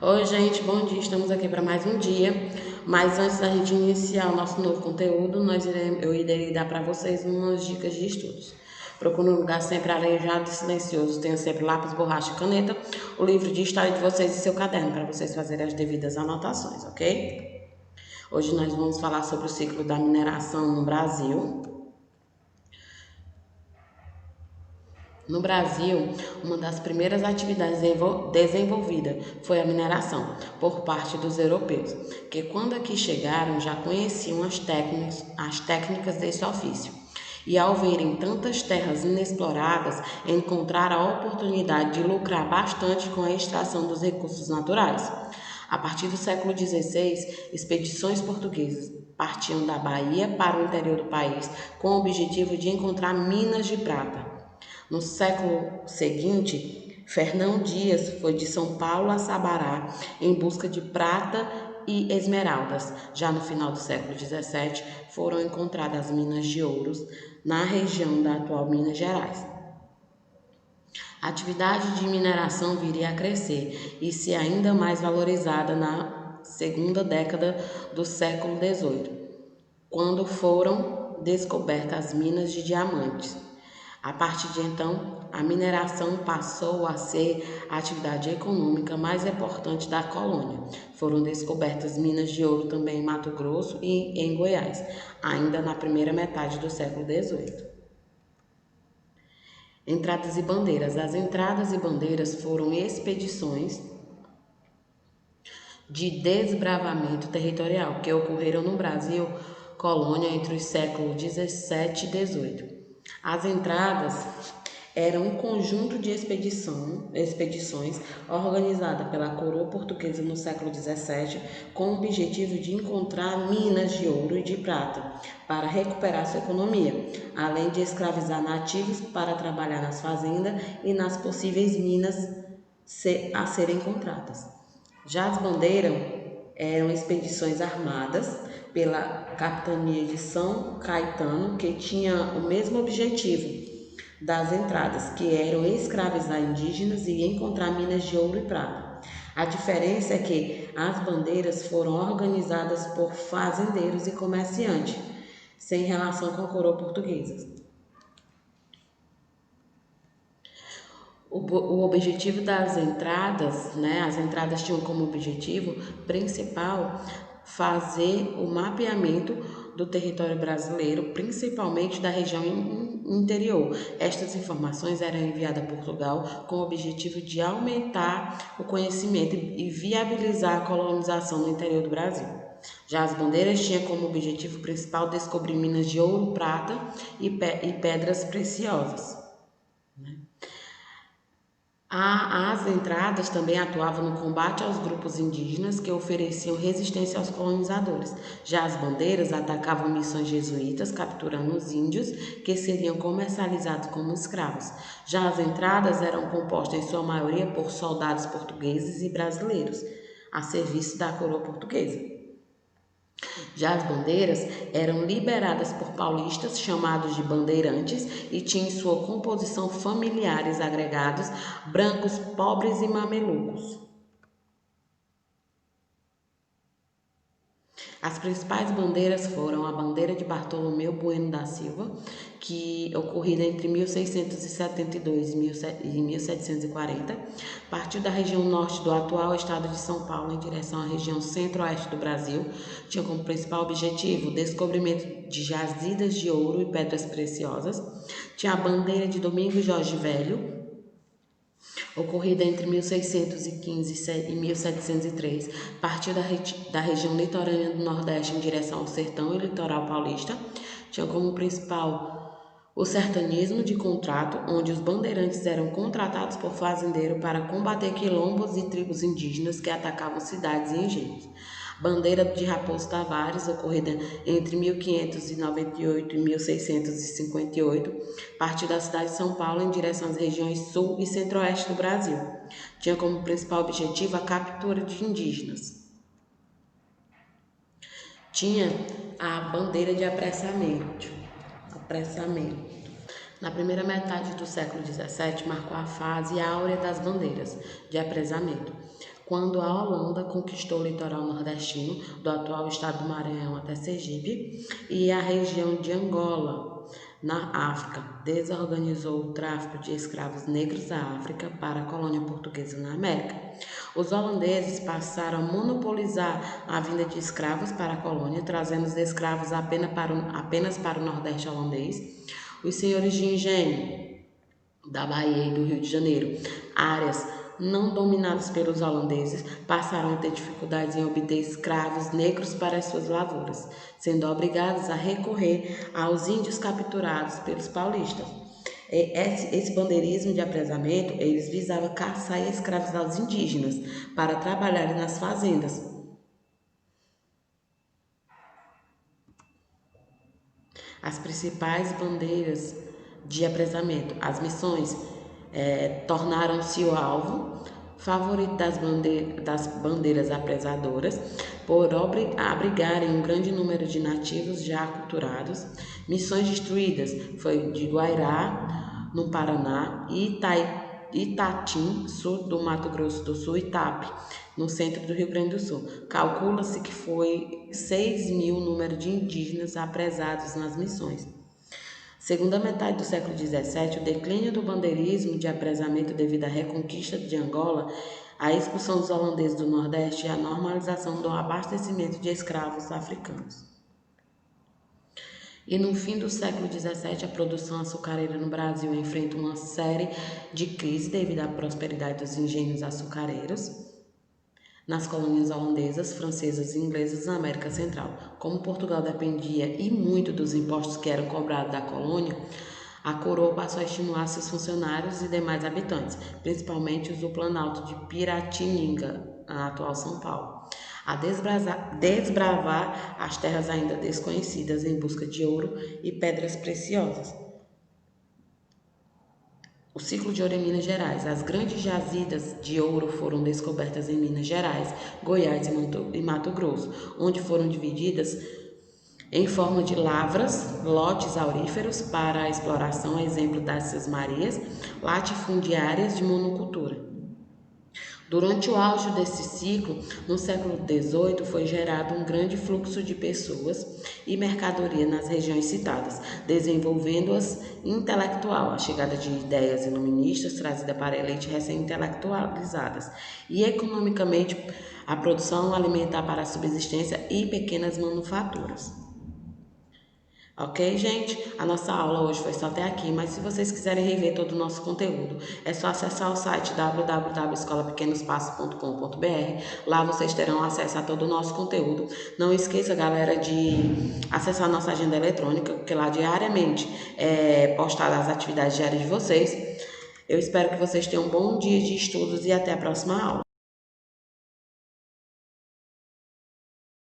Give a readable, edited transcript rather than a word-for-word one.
Oi, gente, bom dia. Estamos aqui para mais um dia. Mas antes da gente iniciar o nosso novo conteúdo, eu irei dar para vocês umas dicas de estudos. Procure um lugar sempre arejado e silencioso. Tenha sempre lápis, borracha e caneta, o livro de história de vocês e seu caderno para vocês fazerem as devidas anotações, ok? Hoje nós vamos falar sobre o ciclo da mineração no Brasil. No Brasil, uma das primeiras atividades desenvolvidas foi a mineração por parte dos europeus, que quando aqui chegaram já conheciam as técnicas desse ofício. E ao verem tantas terras inexploradas, encontraram a oportunidade de lucrar bastante com a extração dos recursos naturais. A partir do século XVI, expedições portuguesas partiam da Bahia para o interior do país com o objetivo de encontrar minas de prata. No século seguinte, Fernão Dias foi de São Paulo a Sabará em busca de prata e esmeraldas. Já no final do século XVII, foram encontradas minas de ouros na região da atual Minas Gerais. A atividade de mineração viria a crescer e ser ainda mais valorizada na segunda década do século XVIII, quando foram descobertas as minas de diamantes. A partir de então, a mineração passou a ser a atividade econômica mais importante da colônia. Foram descobertas minas de ouro também em Mato Grosso e em Goiás, ainda na primeira metade do século XVIII. Entradas e bandeiras. As entradas e bandeiras foram expedições de desbravamento territorial que ocorreram no Brasil colônia entre os séculos 17 e 18. As entradas eram um conjunto de expedições organizada pela coroa portuguesa no século 17 com o objetivo de encontrar minas de ouro e de prata para recuperar sua economia, além de escravizar nativos para trabalhar nas fazendas e nas possíveis minas a serem encontradas. Já as bandeiras eram expedições armadas pela capitania de São Caetano, que tinha o mesmo objetivo das entradas, que eram escravizar indígenas e encontrar minas de ouro e prata. A diferença é que as bandeiras foram organizadas por fazendeiros e comerciantes, sem relação com a coroa portuguesa. O objetivo das entradas, né? As entradas tinham como objetivo principal fazer o mapeamento do território brasileiro, principalmente da região interior. Estas informações eram enviadas a Portugal com o objetivo de aumentar o conhecimento e viabilizar a colonização no interior do Brasil. Já as bandeiras tinham como objetivo principal descobrir minas de ouro, prata e pedras preciosas. As entradas também atuavam no combate aos grupos indígenas que ofereciam resistência aos colonizadores. Já as bandeiras atacavam missões jesuítas, capturando os índios que seriam comercializados como escravos. Já as entradas eram compostas em sua maioria por soldados portugueses e brasileiros, a serviço da coroa portuguesa. Já as bandeiras eram liberadas por paulistas chamados de bandeirantes e tinham em sua composição familiares agregados, brancos, pobres e mamelucos. As principais bandeiras foram a bandeira de Bartolomeu Bueno da Silva, que ocorrida entre 1672 e 1740, partiu da região norte do atual estado de São Paulo em direção à região centro-oeste do Brasil, tinha como principal objetivo o descobrimento de jazidas de ouro e pedras preciosas. Tinha a bandeira de Domingos Jorge Velho, ocorrida entre 1615 e 1703, partiu da região litorânea do Nordeste em direção ao sertão e litoral paulista. Tinha como principal o sertanismo de contrato, onde os bandeirantes eram contratados por fazendeiro para combater quilombos e tribos indígenas que atacavam cidades e engenhos. Bandeira de Raposo Tavares, ocorrida entre 1598 e 1658, partiu da cidade de São Paulo em direção às regiões sul e centro-oeste do Brasil. Tinha como principal objetivo a captura de indígenas. Tinha a bandeira de apressamento. Na primeira metade do século XVII, marcou a fase áurea das bandeiras de apressamento, quando a Holanda conquistou o litoral nordestino, do atual estado do Maranhão até Sergipe, e a região de Angola, na África, desorganizou o tráfico de escravos negros da África para a colônia portuguesa na América. Os holandeses passaram a monopolizar a vinda de escravos para a colônia, trazendo os escravos apenas para o Nordeste holandês. Os senhores de engenho da Bahia e do Rio de Janeiro, áreas não dominadas pelos holandeses, passaram a ter dificuldades em obter escravos negros para as suas lavouras, sendo obrigados a recorrer aos índios capturados pelos paulistas. Esse bandeirismo de apresamento, eles visavam caçar e escravizar os indígenas para trabalharem nas fazendas. As principais bandeiras de apresamento, as missões, tornaram-se o alvo favorito das bandeiras apresadoras por abrigarem um grande número de nativos já aculturados. Missões destruídas foi de Guairá, no Paraná, e Itatim, sul do Mato Grosso do Sul, e Itape, no centro do Rio Grande do Sul. Calcula-se que foi 6.000 o número de indígenas apresados nas missões. Segunda metade do século XVII, o declínio do bandeirismo de apresamento devido à reconquista de Angola, a expulsão dos holandeses do Nordeste e a normalização do abastecimento de escravos africanos. E no fim do século XVII, a produção açucareira no Brasil enfrenta uma série de crises devido à prosperidade dos engenhos açucareiros nas colônias holandesas, francesas e inglesas na América Central. Como Portugal dependia e muito dos impostos que eram cobrados da colônia, a coroa passou a estimular seus funcionários e demais habitantes, principalmente os do Planalto de Piratininga, na atual São Paulo, a desbravar as terras ainda desconhecidas em busca de ouro e pedras preciosas. O ciclo de ouro em Minas Gerais. As grandes jazidas de ouro foram descobertas em Minas Gerais, Goiás e Mato Grosso, onde foram divididas em forma de lavras, lotes auríferos para a exploração, exemplo das sesmarias, latifundiárias de monocultura. Durante o auge desse ciclo, no século XVIII, foi gerado um grande fluxo de pessoas e mercadoria nas regiões citadas, desenvolvendo-as intelectual, a chegada de ideias iluministas trazida para a elite recém-intelectualizadas, e economicamente a produção alimentar para a subsistência e pequenas manufaturas. Ok, gente? A nossa aula hoje foi só até aqui, mas se vocês quiserem rever todo o nosso conteúdo, é só acessar o site www.escolapequenospaços.com.br. Lá vocês terão acesso a todo o nosso conteúdo. Não esqueça, galera, de acessar a nossa agenda eletrônica, porque lá diariamente é postada as atividades diárias de vocês. Eu espero que vocês tenham um bom dia de estudos e até a próxima aula.